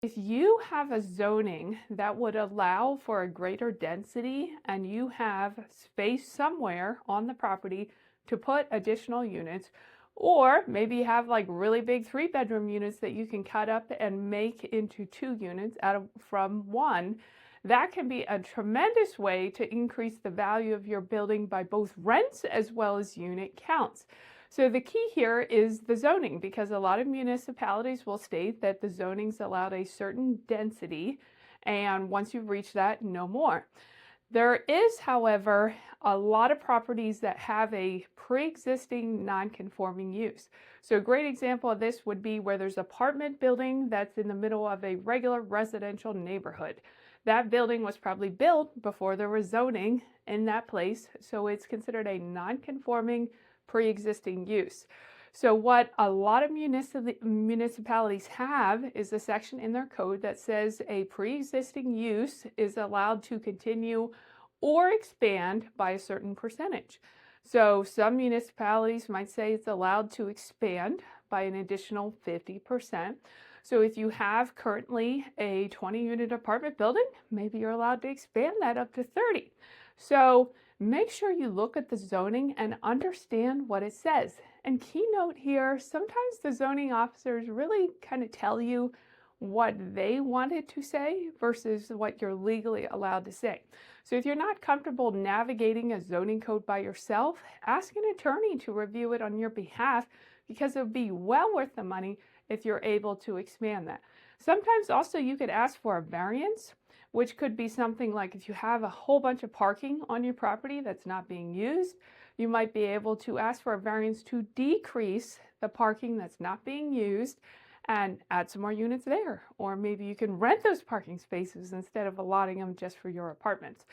If you have a zoning that would allow for a greater density and you have space somewhere on the property to put additional units, or maybe you have like really big 3-bedroom units that you can cut up and make into 2 units from one, that can be a tremendous way to increase the value of your building by both rents as well as unit counts. So the key here is the zoning, because a lot of municipalities will state that the zoning's allowed a certain density, and once you've reached that, no more. There is, however, a lot of properties that have a pre-existing non-conforming use. So a great example of this would be where there's an apartment building that's in the middle of a regular residential neighborhood. That building was probably built before there was zoning in that place, so it's considered a non-conforming pre-existing use. So what a lot of municipalities have is a section in their code that says a pre-existing use is allowed to continue or expand by a certain percentage. So some municipalities might say it's allowed to expand by an additional 50%. So if you have currently a 20-unit apartment building, maybe you're allowed to expand that up to 30. So make sure you look at the zoning and understand what it says. And keynote here, sometimes the zoning officers really kind of tell you what they wanted to say versus what you're legally allowed to say. So if you're not comfortable navigating a zoning code by yourself, ask an attorney to review it on your behalf, because it would be well worth the money if you're able to expand that. Sometimes also you could ask for a variance, which could be something like if you have a whole bunch of parking on your property that's not being used, you might be able to ask for a variance to decrease the parking that's not being used and add some more units there. Or maybe you can rent those parking spaces instead of allotting them just for your apartments.